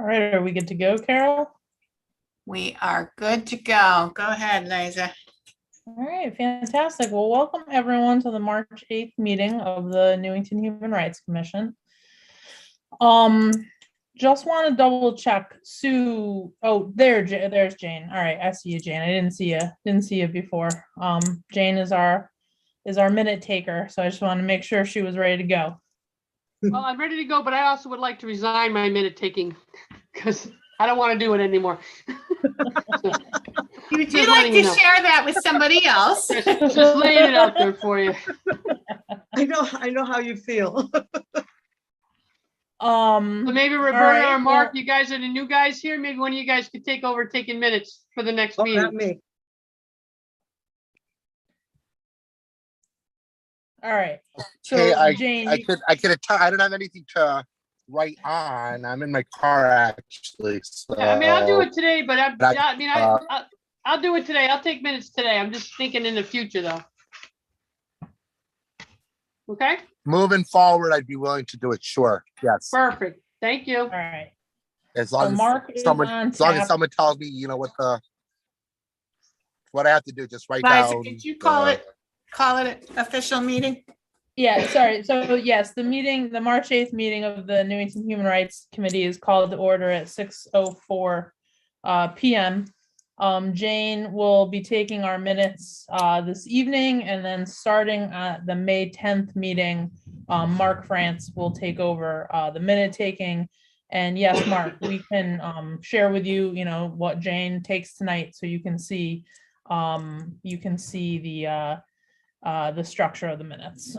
All right, are we good to go, Carol? We are good to go. Go ahead, Liza. All right, fantastic. Well, welcome everyone to the March 8th meeting of the Newington Human Rights Commission. Just want to double check Sue. Oh, there's Jane. All right, I see you, Jane. I didn't see you before. Jane is our minute taker, so I just want to make sure she was ready to go. Well, I'm ready to go, but I also would like to resign my minute taking because I don't want to do it anymore. Would you like to share that with somebody else? Just laying it out there for you. I know how you feel. So maybe Roberta right, or Mark, you guys are the new guys here. Maybe one of you guys could take over taking minutes for the next meeting. Not me. All right. So Hey, Jane, I don't have anything to write on. I'm in my car actually. So, Yeah, I mean, I'll do it today, but I'll do it today. I'll take minutes today. I'm just thinking in the future though. Okay, moving forward, I'd be willing to do it. Sure. Yes. perfect. Thank you. all right. As So long Mark as is on someone tells me, you know, what I have to do, just write Liza, down. could you call it an official meeting? Yeah, sorry. So yes, the March 8th meeting of the Newington Human Rights Committee is called to order at 6:04 p.m. Jane will be taking our minutes this evening, and then starting at the May 10th meeting, Mark France will take over the minute taking. And yes, Mark, we can share with you, you know, what Jane takes tonight, so you can see the structure of the minutes.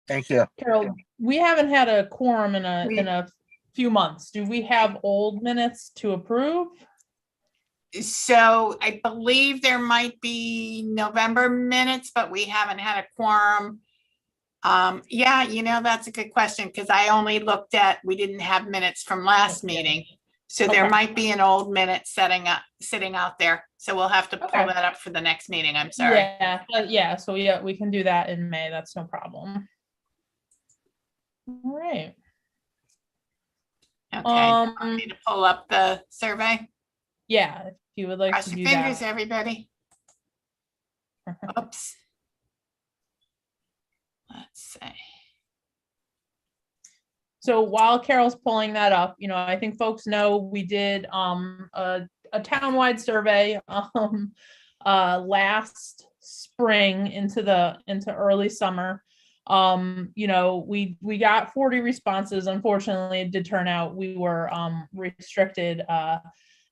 Thank you. Carol, we haven't had a quorum in a few months. Do we have old minutes to approve? So I believe there might be November minutes, but we haven't had a quorum. Yeah, you know, that's a good question because I only looked at, we didn't have minutes from last meeting. So there Okay. might be an old minute sitting out there. So we'll have to pull Okay. that up for the next meeting. I'm sorry. Yeah. So yeah, we can do that in May. That's no problem. All right. Okay. Want me to pull up the survey? Yeah, if you would like Cross to your do fingers, that. everybody. Oops. Let's see. So while Carol's pulling that up, you know, I think folks know we did a townwide survey last spring into early summer. You know, we got 40 responses. Unfortunately, it did turn out we were restricted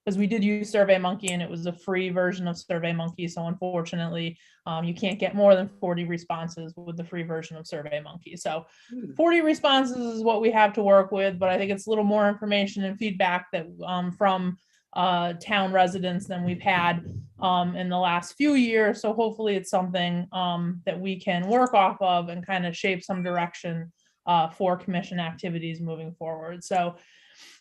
because we did use SurveyMonkey and it was a free version of SurveyMonkey. So unfortunately, you can't get more than 40 responses with the free version of SurveyMonkey. So 40 responses is what we have to work with, but I think it's a little more information and feedback that from town residents than we've had in the last few years. So hopefully it's something that we can work off of and kind of shape some direction for commission activities moving forward. So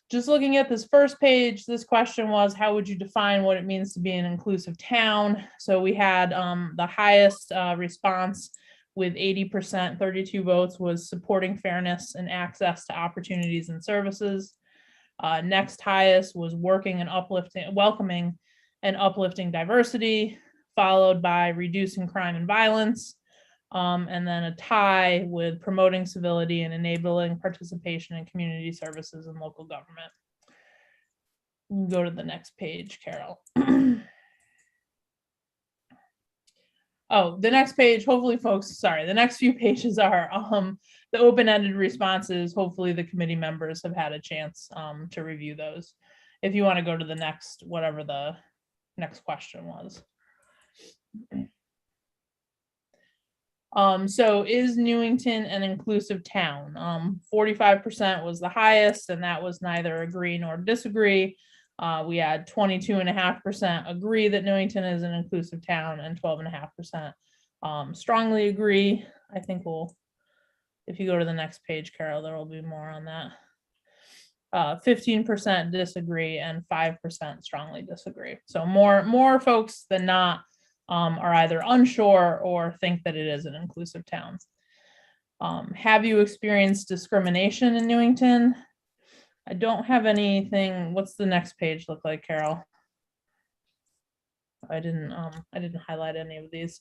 just looking at this first page, this question was, how would you define what it means to be an inclusive town? So we had the highest response with 80%, 32 votes, was supporting fairness and access to opportunities and services. Next highest was working and welcoming and uplifting diversity, followed by reducing crime and violence. And then a tie with promoting civility and enabling participation in community services and local government. We can go to the next page, Carol. Oh, the next page, hopefully folks, sorry, the next few pages are the open-ended responses. Hopefully the committee members have had a chance to review those. If you want to go to the next, whatever the next question was. So is Newington an inclusive town? 45% was the highest, and that was neither agree nor disagree. We had 22.5% agree that Newington is an inclusive town, and 12.5% strongly agree. I think if you go to the next page, Carol, there will be more on that. 15% disagree and 5% strongly disagree. So more folks than not are either unsure or think that it is an inclusive town. Have you experienced discrimination in Newington? I don't have anything. What's the next page look like, Carol? I didn't highlight any of these.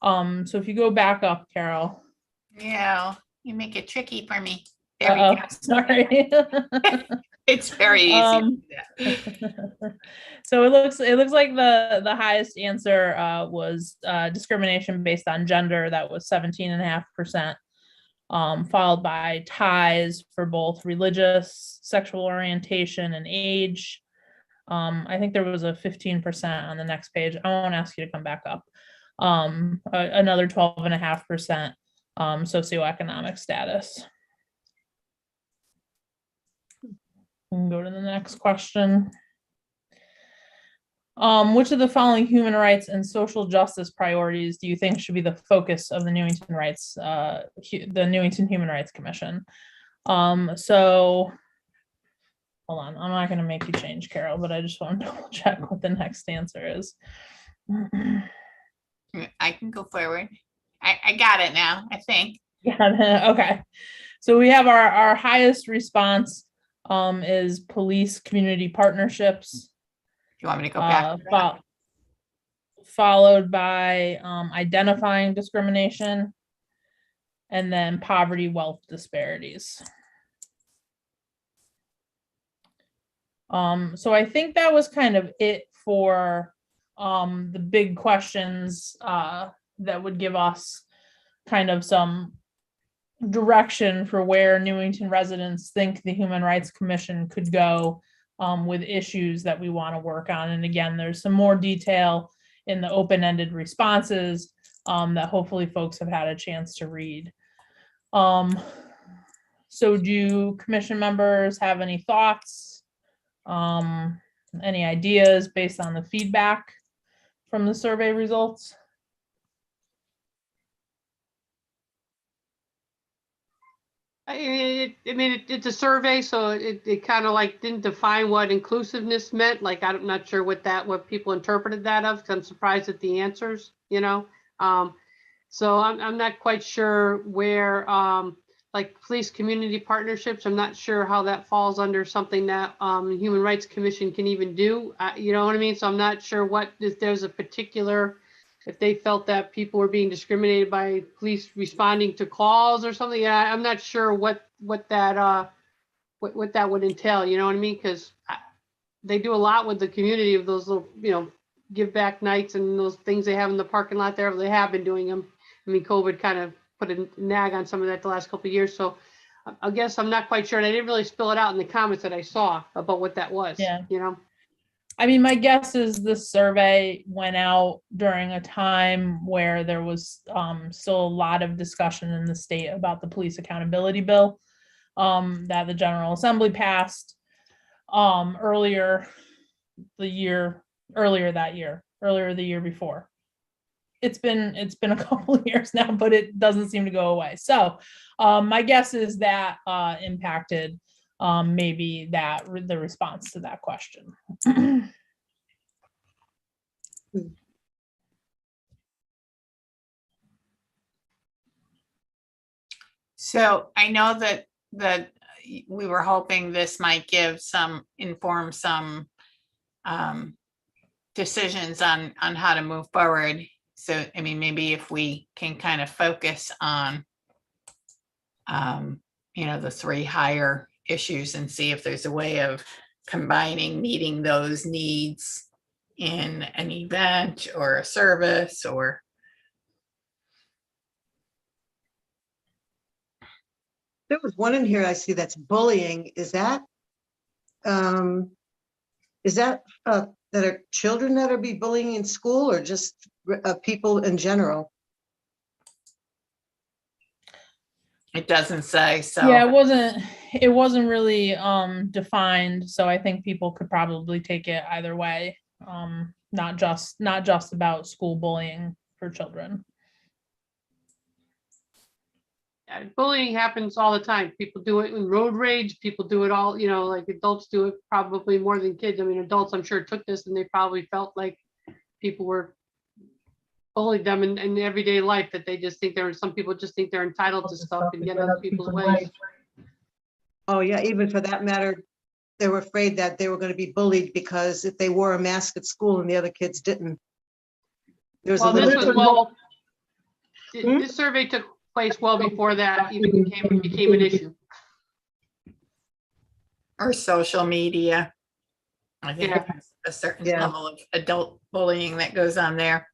So if you go back up, Carol. Yeah, you make it tricky for me. There we go. Sorry. It's very easy. to do that. So it looks like the highest answer was discrimination based on gender. That was 17.5%, followed by ties for both religious, sexual orientation, and age. I think there was a 15% on the next page. I won't ask you to come back up. Another 12.5% socioeconomic status. We can go to the next question. Which of the following human rights and social justice priorities do you think should be the focus of the Newington Human Rights Commission? So hold on, I'm not going to make you change, Carol, but I just want to double check what the next answer is. I can go forward. I got it now, I think. Yeah, okay. So we have our highest response is police community partnerships. Do you want me to go back? Followed by identifying discrimination, and then poverty, wealth disparities. So I think that was kind of it for the big questions that would give us kind of some direction for where Newington residents think the Human Rights Commission could go with issues that we want to work on. And again, there's some more detail in the open-ended responses that hopefully folks have had a chance to read. So do commission members have any thoughts? Any ideas based on the feedback from the survey results? I mean, it's a survey, so it kind of like didn't define what inclusiveness meant. Like, I'm not sure what people interpreted that of, because I'm surprised at the answers, you know? So I'm not quite sure where, like police community partnerships, I'm not sure how that falls under something that the Human Rights Commission can even do. You know what I mean? So I'm not sure if there's a particular, if they felt that people were being discriminated by police responding to calls or something. Yeah, I'm not sure what that would entail. You know what I mean? Because they do a lot with the community of those little, you know, give back nights and those things they have in the parking lot there. They have been doing them. I mean, COVID kind of put a nag on some of that the last couple of years. So I guess I'm not quite sure. And I didn't really spill it out in the comments that I saw about what that was. Yeah. You know? I mean, my guess is this survey went out during a time where there was still a lot of discussion in the state about the police accountability bill that the General Assembly passed earlier the year before. It's been a couple of years now, but it doesn't seem to go away. So my guess is that impacted maybe the response to that question. So I know that we were hoping this might inform some decisions on how to move forward. So, I mean, maybe if we can kind of focus on, you know, the three higher issues and see if there's a way of combining meeting those needs in an event or a service or. There was one in here I see that's bullying. Is that that are children that are being bullying in school, or just people in general? It doesn't say, so. Yeah, it wasn't really defined, so I think people could probably take it either way. Not just about school bullying for children. Yeah, bullying happens all the time. People do it in road rage. People do it all, you know, like adults do it probably more than kids. I mean, adults, I'm sure, took this and they probably felt like people were bullied them in everyday life, that they just think some people just think they're entitled to stuff and get other people's ways. Oh, yeah, even for that matter, they were afraid that they were going to be bullied because if they wore a mask at school and the other kids didn't. There's a Well, this little was bit. well, Hmm? this survey took place well before that even became an issue. Or social media. I think Yeah. there's a certain Yeah. level of adult bullying that goes on there.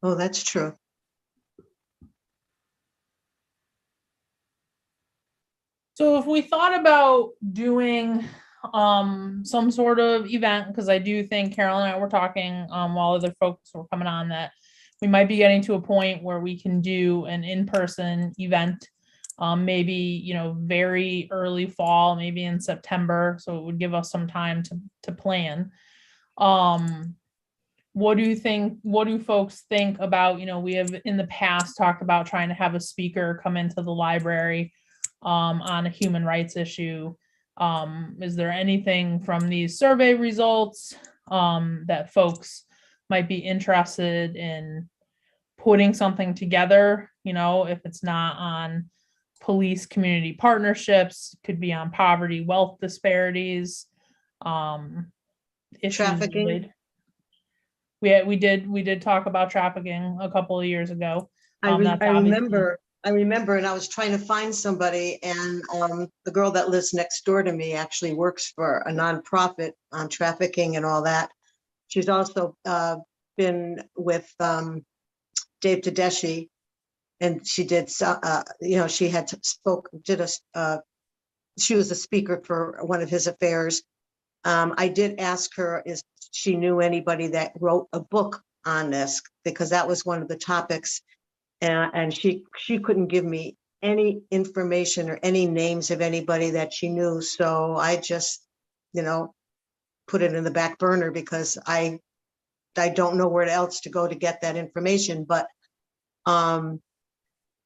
Oh, that's true. So if we thought about doing some sort of event, because I do think Carol and I were talking while other folks were coming on, that we might be getting to a point where we can do an in-person event, maybe, you know, very early fall, maybe in September, so it would give us some time to plan. What do you think, what do folks think about, you know, we have in the past talked about trying to have a speaker come into the library on a human rights issue. Is there anything from these survey results that folks might be interested in putting something together? You know, if it's not on police community partnerships, could be on poverty, wealth disparities, issues Trafficking. related. We did talk about trafficking a couple of years ago. I That's obviously- remember, and I was trying to find somebody, and the girl that lives next door to me actually works for a nonprofit on trafficking and all that. She's also been with Dave Tedeschi, and she did, you know, she had she was a speaker for one of his affairs. I did ask her if she knew anybody that wrote a book on this, because that was one of the topics. And she couldn't give me any information or any names of anybody that she knew. So I just, you know, put it in the back burner because I don't know where else to go to get that information. But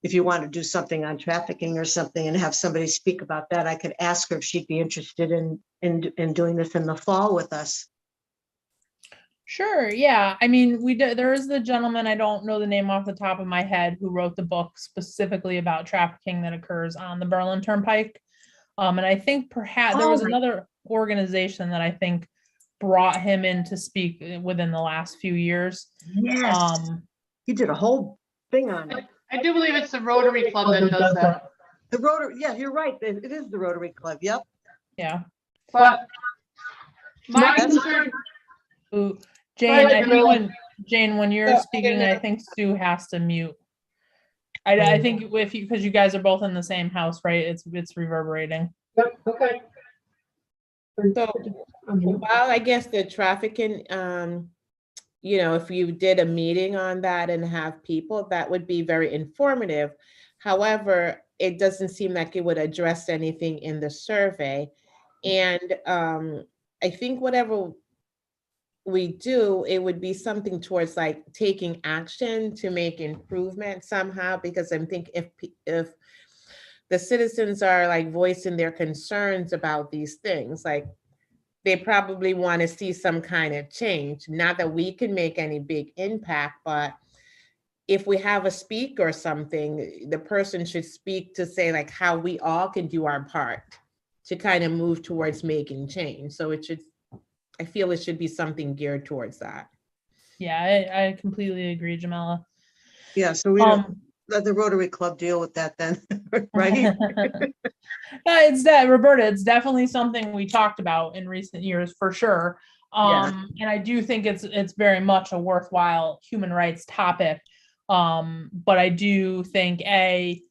if you want to do something on trafficking or something and have somebody speak about that, I could ask her if she'd be interested in doing this in the fall with us. Sure, yeah. I mean, there is the gentleman, I don't know the name off the top of my head, who wrote the book specifically about trafficking that occurs on the Berlin Turnpike. And I think perhaps there was another organization that I think brought him in to speak within the last few years. Yes, he did a whole thing on it. I do believe it's the Rotary Club that does that. The Rotary, yeah, you're right. It is the Rotary Club. Yep. Yeah. But my That's- concern, Ooh, Jane, ahead, I think Jamila. when you're speaking, I think Sue has to mute. I think if you, because you guys are both in the same house, right? It's reverberating. okay. So, while I guess the trafficking, you know, if you did a meeting on that and have people, that would be very informative. However, it doesn't seem like it would address anything in the survey. And I think whatever we do, it would be something towards like taking action to make improvement somehow, because I'm thinking if the citizens are like voicing their concerns about these things, like they probably want to see some kind of change. Not that we can make any big impact, but if we have a speak or something, the person should speak to say like how we all can do our part to kind of move towards making change. So it should, I feel it should be something geared towards that. Yeah, I completely agree, Jamila. Yeah, so we let the Rotary Club deal with that then, right? It's that, Roberta, it's definitely something we talked about in recent years for sure. Yeah. And I do think it's very much a worthwhile human rights topic. But I do think a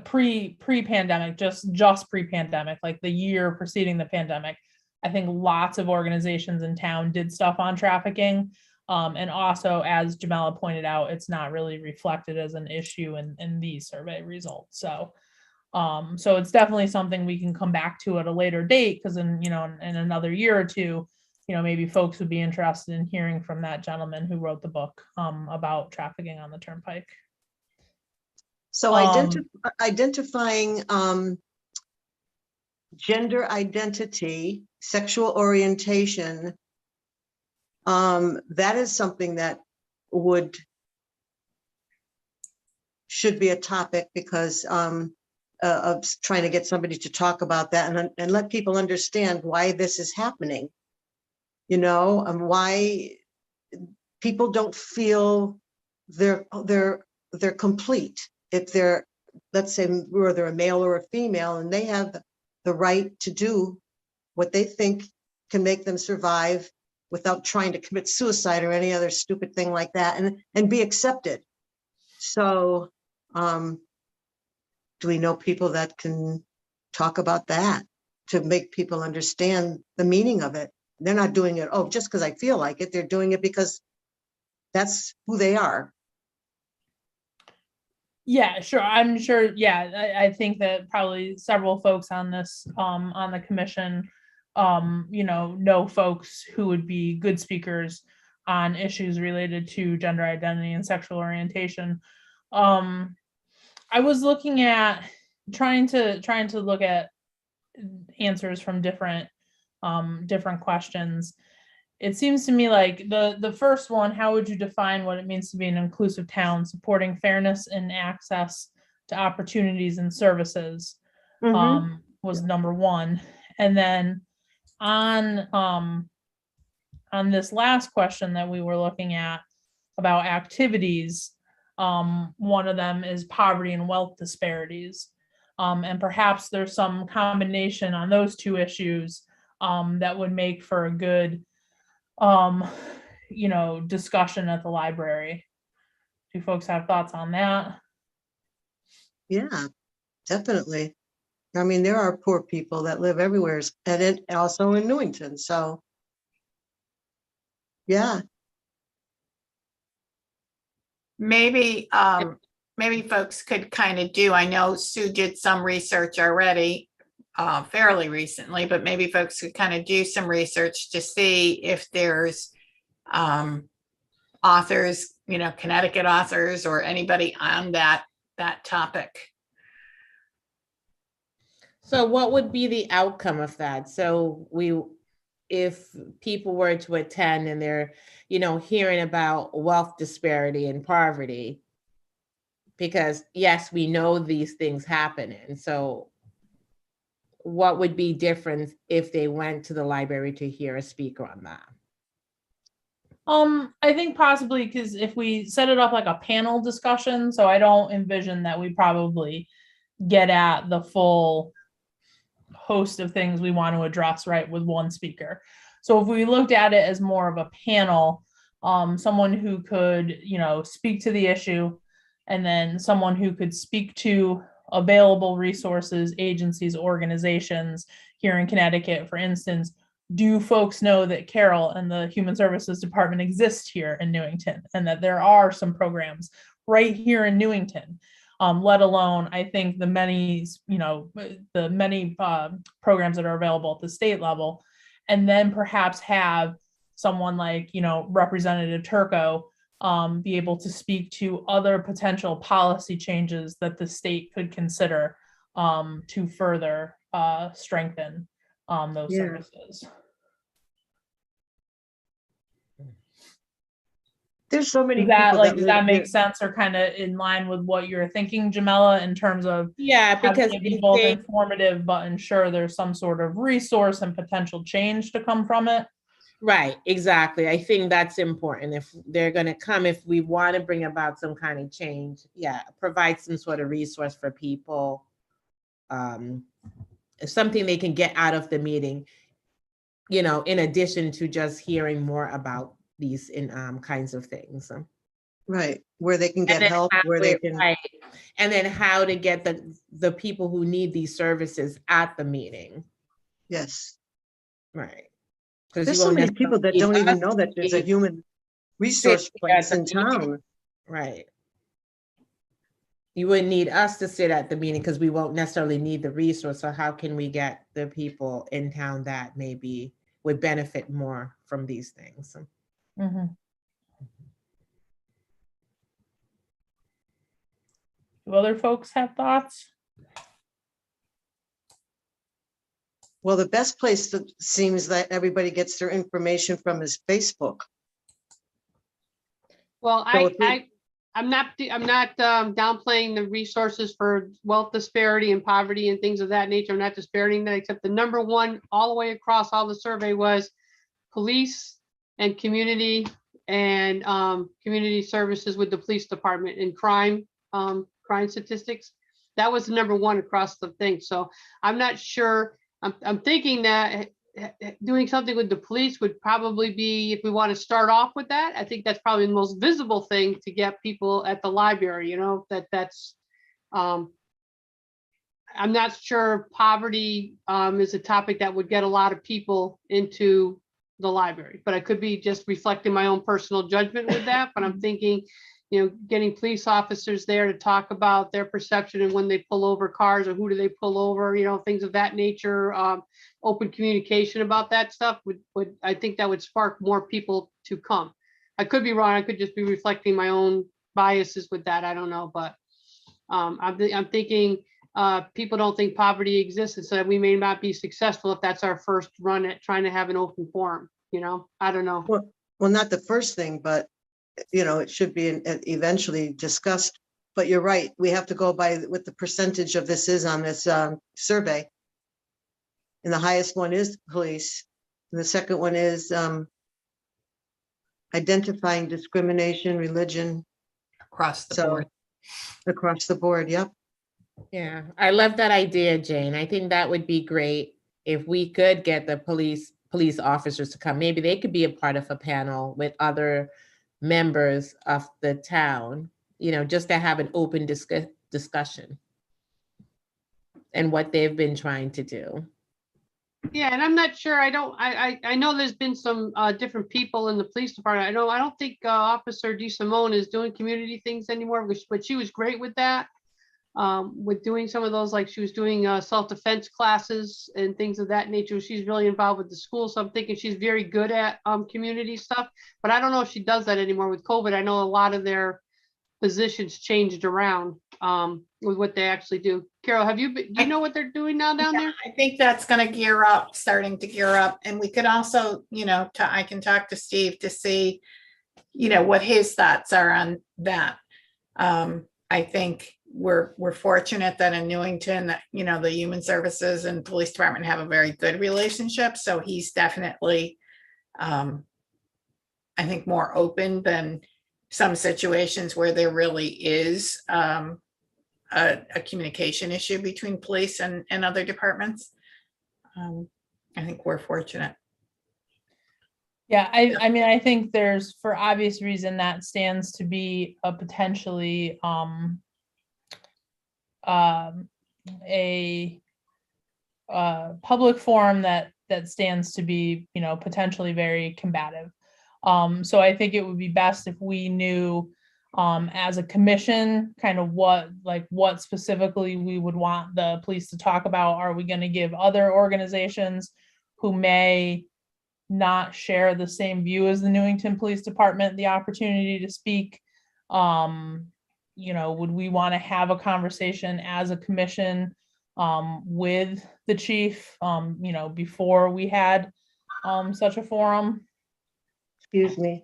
pre-pandemic, just pre-pandemic, like the year preceding the pandemic, I think lots of organizations in town did stuff on trafficking. And also, as Jamila pointed out, it's not really reflected as an issue in these survey results. So it's definitely something we can come back to at a later date, because in another year or two, maybe folks would be interested in hearing from that gentleman who wrote the book about trafficking on the turnpike. So identifying gender identity, sexual orientation, that is something that should be a topic, because of trying to get somebody to talk about that and let people understand why this is happening. You know, and why people don't feel they're complete. If they're, let's say, whether a male or a female, and they have the right to do what they think can make them survive without trying to commit suicide or any other stupid thing like that, and be accepted. So, do we know people that can talk about that to make people understand the meaning of it? They're not doing it, oh, just because I feel like it. They're doing it because that's who they are. Yeah, sure. I'm sure. Yeah, I think that probably several folks on this, on the commission, know folks who would be good speakers on issues related to gender identity and sexual orientation. I was looking at trying to look at answers from different questions. It seems to me like the first one, how would you define what it means to be an inclusive town, supporting fairness and access to opportunities and services, was number one. And then on this last question that we were looking at about activities, one of them is poverty and wealth disparities. And perhaps there's some combination on those two issues that would make for a good discussion at the library. Do folks have thoughts on that? Yeah, definitely. I mean, there are poor people that live everywhere, and it also in Newington. So, yeah. Maybe, maybe folks could kind of do, I know Sue did some research already, fairly recently, but maybe folks could kind of do some research to see if there's authors, Connecticut authors or anybody on that topic. So what would be the outcome of that? So if people were to attend and they're, hearing about wealth disparity and poverty, because yes, we know these things happen. And so what would be different if they went to the library to hear a speaker on that? I think possibly because if we set it up like a panel discussion, so I don't envision that we probably get at the full host of things we want to address, right, with one speaker. So if we looked at it as more of a panel, someone who could, speak to the issue, and then someone who could speak to available resources, agencies, organizations here in Connecticut, for instance. Do folks know that Carol and the Human Services Department exist here in Newington, and that there are some programs right here in Newington? Let alone, I think the many programs that are available at the state level, and then perhaps have someone like, Representative Turco be able to speak to other potential policy changes that the state could consider to further strengthen those services. There's so many does that make sense, or kind of in line with what you're thinking, Jamila, in terms of because it be both informative but ensure there's some sort of resource and potential change to come from it? Right, exactly. I think that's important. If they're going to come, if we want to bring about some kind of change, provide some sort of resource for people, something they can get out of the meeting, in addition to just hearing more about these kinds of things. Right, where they can get help, where they can. Right. And then how to get the people who need these services at the meeting. Yes. Right. There's so many people that don't even know that there's a human resource place in town. Right. You wouldn't need us to sit at the meeting because we won't necessarily need the resource. So how can we get the people in town that maybe would benefit more from these things? Mm-hmm. Do other folks have thoughts? Well, the best place that seems that everybody gets their information from is Facebook. Well, So I'm not downplaying the resources for wealth disparity and poverty and things of that nature. I'm not disparaging that, except the number one all the way across all the survey was police and community and community services with the police department and crime statistics. That was the number one across the thing. So I'm not sure. I'm thinking that doing something with the police would probably be, if we want to start off with that, I think that's probably the most visible thing to get people at the library, you know, that's I'm not sure poverty is a topic that would get a lot of people into the library, but I could be just reflecting my own personal judgment with that. But I'm thinking, you know, getting police officers there to talk about their perception and when they pull over cars, or who do they pull over, you know, things of that nature. Open communication about that stuff would I think that would spark more people to come. I could be wrong. I could just be reflecting my own biases with that. I don't know, but I'm thinking people don't think poverty exists, and so we may not be successful if that's our first run at trying to have an open forum. You know, I don't know. Well, not the first thing, but you know, it should be eventually discussed. But you're right. We have to go by what the percentage of this is on this survey. And the highest one is police. And the second one is identifying discrimination, religion. Across the board. Across the board, yep. Yeah, I love that idea, Jane. I think that would be great if we could get the police officers to come. Maybe they could be a part of a panel with other members of the town, you know, just to have an open discussion and what they've been trying to do. Yeah, and I'm not sure. I know there's been some different people in the police department. I don't think Officer DeSimone is doing community things anymore, but she was great with that. With doing some of those, like she was doing self-defense classes and things of that nature. She's really involved with the school. So I'm thinking she's very good at community stuff, but I don't know if she does that anymore with COVID. I know a lot of their positions changed around with what they actually do. Carol, do you know what they're doing now down there? I think that's going to starting to gear up. And we could also, you know, I can talk to Steve to see, you know, what his thoughts are on that. I think we're fortunate that in Newington, that, you know, the human services and police department have a very good relationship. So he's definitely, I think, more open than some situations where there really is a communication issue between police and other departments. I think we're fortunate. Yeah, I mean, I think there's, for obvious reason, that stands to be a potentially a public forum that stands to be, you know, potentially very combative. So I think it would be best if we knew as a commission kind of what specifically we would want the police to talk about. Are we going to give other organizations who may not share the same view as the Newington Police Department the opportunity to speak? You know, would we want to have a conversation as a commission with the chief, you know, before we had such a forum? Excuse me.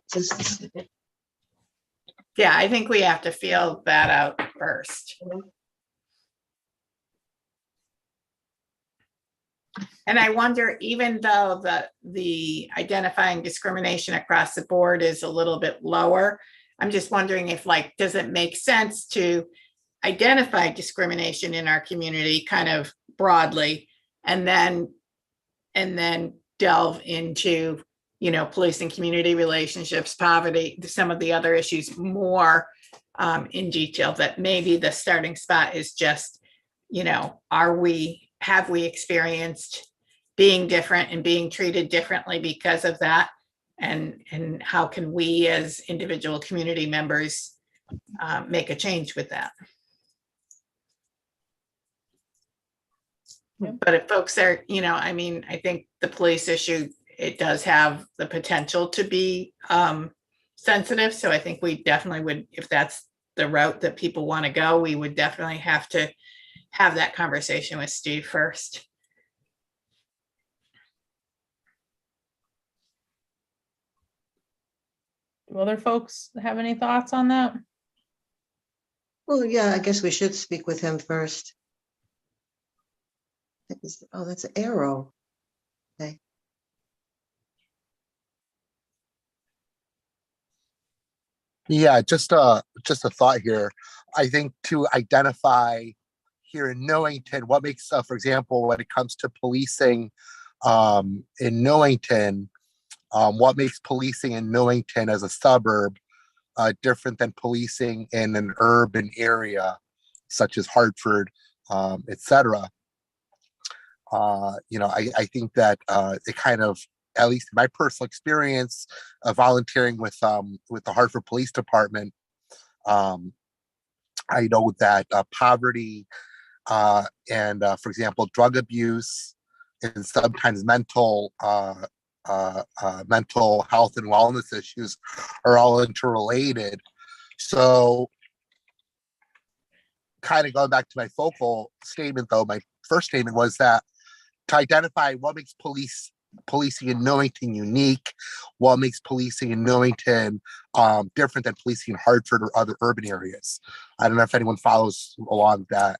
Yeah, I think we have to feel that out first. And I wonder, even though the identifying discrimination across the board is a little bit lower, I'm just wondering if, like, does it make sense to identify discrimination in our community kind of broadly, and then delve into, you know, police and community relationships, poverty, some of the other issues more in detail? That maybe the starting spot is just, you know, have we experienced being different and being treated differently because of that? And how can we as individual community members make a change with that? Yep. But if folks are, you know, I mean, I think the police issue, it does have the potential to be sensitive. So I think we definitely would, if that's the route that people want to go, we would definitely have to have that conversation with Steve first. Do other folks have any thoughts on that? Well, yeah, I guess we should speak with him first. Oh, that's an arrow. Okay. Yeah, just a thought here. I think to identify here in Newington, what makes, for example, when it comes to policing in Newington, what makes policing in Newington as a suburb different than policing in an urban area such as Hartford, etc. I think that it kind of, at least in my personal experience of volunteering with the Hartford Police Department, I know that poverty and, for example, drug abuse and sometimes mental health and wellness issues are all interrelated. So, kind of going back to my focal statement, though, my first statement was that to identify what makes policing in Newington unique, what makes policing in Newington different than policing in Hartford or other urban areas. I don't know if anyone follows along that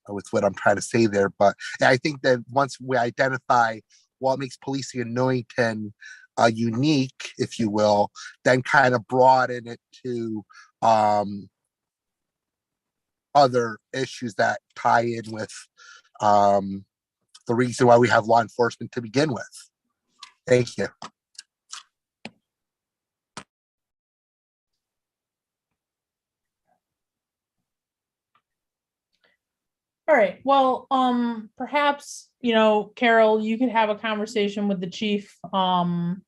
with what I'm trying to say there, but I think that once we identify what makes policing in Newington unique, if you will, then kind of broaden it to other issues that tie in with the reason why we have law enforcement to begin with. Thank you. All right, well, perhaps, Carol, you could have a conversation with the chief, and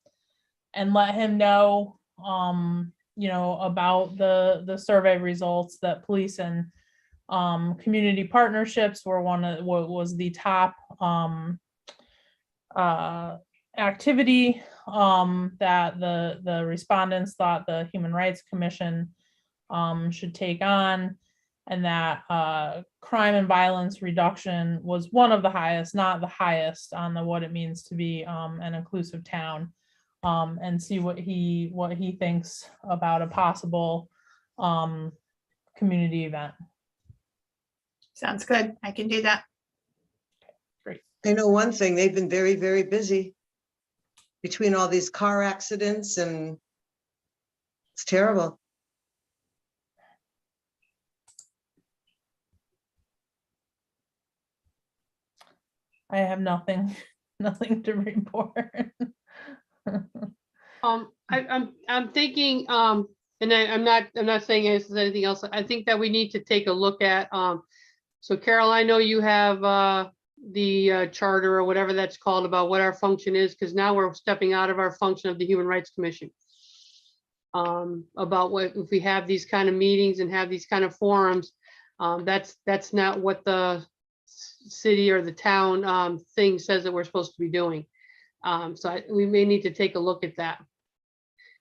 let him know, about the survey results that police and community partnerships were one of what was the top activity that the respondents thought the Human Rights Commission should take on, and that crime and violence reduction was one of the highest, not the highest, on the what it means to be an inclusive town, and see what he thinks about a possible community event. Sounds good. I can do that. I know one thing, they've been very, very busy between all these car accidents, and it's terrible. I have nothing to report. I'm thinking, and I'm not saying this is anything else. I think that we need to take a look at, so Carol, I know you have the charter or whatever that's called about what our function is, because now we're stepping out of our function of the Human Rights Commission. About what, if we have these kind of meetings and have these kind of forums, that's not what the city or the town thing says that we're supposed to be doing. So we may need to take a look at that,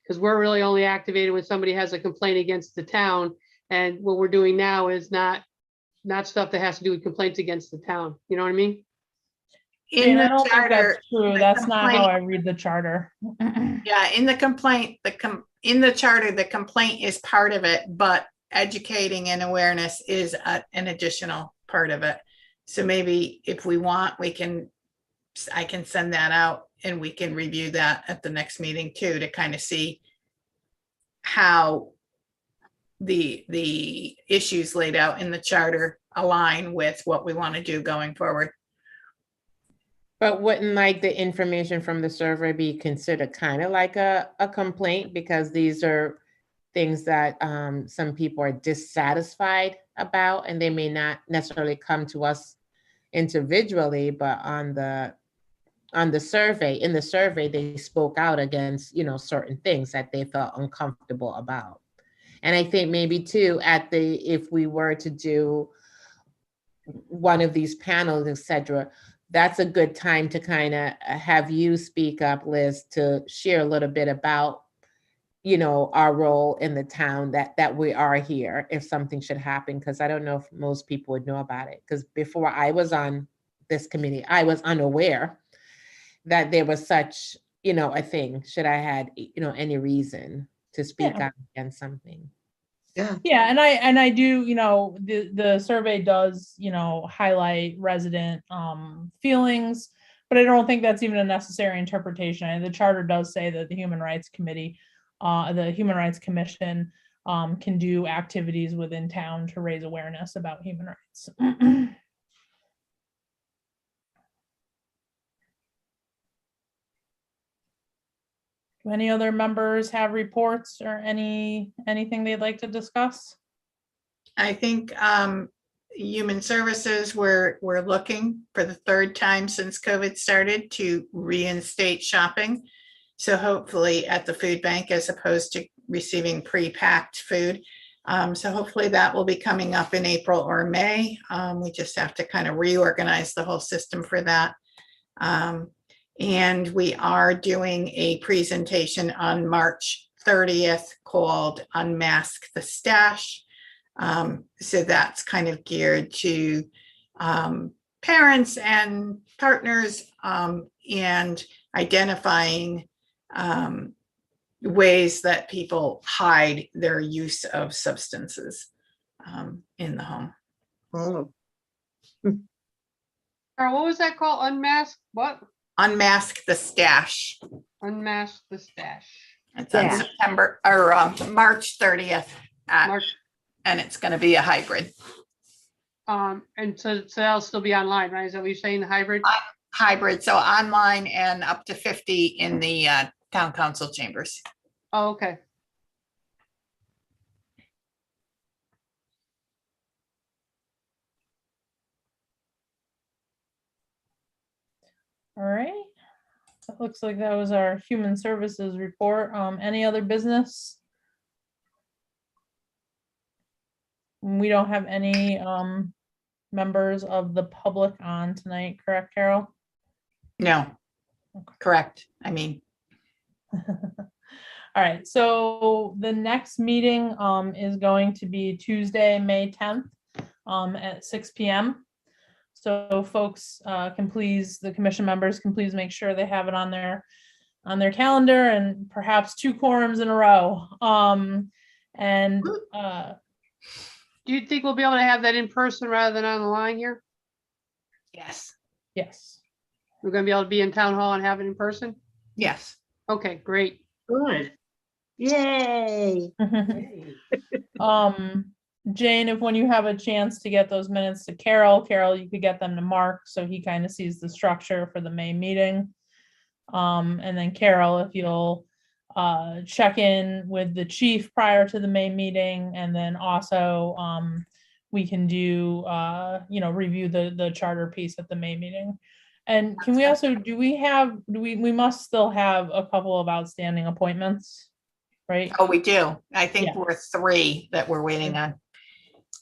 because we're really only activated when somebody has a complaint against the town, and what we're doing now is not stuff that has to do with complaints against the town. You know what I mean? In I the don't think charter, that's true. the That's not how I complaint- read the charter. yeah, in the complaint, in the charter, the complaint is part of it, but educating and awareness is an additional part of it. So maybe if we want, I can send that out and we can review that at the next meeting too, to kind of see how the issues laid out in the charter align with what we want to do going forward. But wouldn't like the information from the survey be considered kind of like a complaint? Because these are things that some people are dissatisfied about, and they may not necessarily come to us individually, but on the survey, in the survey, they spoke out against, certain things that they felt uncomfortable about. And I think maybe too, if we were to do one of these panels, etc., that's a good time to kind of have you speak up, Liz, to share a little bit about, our role in the town, that we are here if something should happen. Because I don't know if most people would know about it. Because before I was on this committee, I was unaware that there was such, a thing, should I had, any reason to speak Yeah. out against something. Yeah, and I do, the survey does, highlight resident feelings, but I don't think that's even a necessary interpretation. And the charter does say that the Human Rights Committee, the Human Rights Commission can do activities within town to raise awareness about human rights. Do any other members have reports or anything they'd like to discuss? I think Human Services, we're looking for the third time since COVID started to reinstate shopping. So hopefully at the food bank as opposed to receiving pre-packed food. So hopefully that will be coming up in April or May. We just have to kind of reorganize the whole system for that. And we are doing a presentation on March 30th called Unmasked the Stash. So that's kind of geared to parents and partners and identifying ways that people hide their use of substances in the home. Oh, Carol, what was that called? Unmasked? What? Unmask the Stash. Unmask the Stash. It's on September or March 30th March. and it's going to be a hybrid. And so that'll still be online, right? Is that what you're saying, the hybrid? Hybrid, so online and up to 50 in the town council chambers. Oh, okay. All right. That looks like that was our human services report. Any other business? We don't have any members of the public on tonight, correct, Carol? No, correct. I mean, All right, so the next meeting is going to be Tuesday, May 10th at 6 p.m. So folks can please, the commission members can please make sure they have it on their calendar, and perhaps 2 quorums in a row. Do you think we'll be able to have that in person rather than on the line here? yes, Yes. We're gonna be able to be in town hall and have it in person? yes. Okay, great. good. Yay. Jane, if when you have a chance to get those minutes to Carol, you could get them to Mark so he kind of sees the structure for the May meeting. And then Carol, if you'll check in with the chief prior to the May meeting, and then also we can do review the charter piece at the May meeting. And can we also, we must still have a couple of outstanding appointments, right? Oh, we do. I think Yeah. we're 3 that we're waiting on.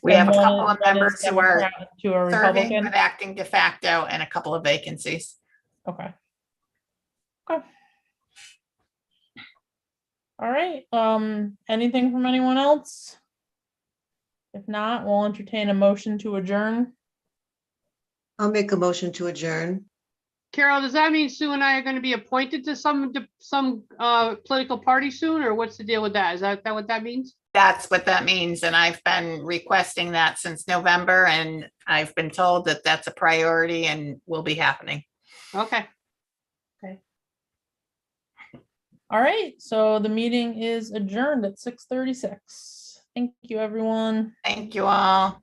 We And have a one couple is- of one is members who are Democrat, 2 are serving Republican. with acting de facto and a couple of vacancies. Okay. Okay. All right, anything from anyone else? If not, we'll entertain a motion to adjourn. I'll make a motion to adjourn. Carol, does that mean Sue and I are gonna be appointed to some political party soon, or what's the deal with that? Is that what that means? That's what that means. And I've been requesting that since November, and I've been told that that's a priority and will be happening. Okay. All right, so the meeting is adjourned at 6:36. Thank you, everyone. Thank you all.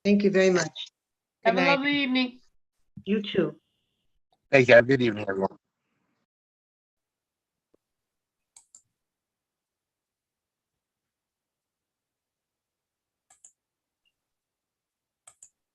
Thank you very much. Have Good a night. lovely evening. You too. Hey, have a good evening, everyone.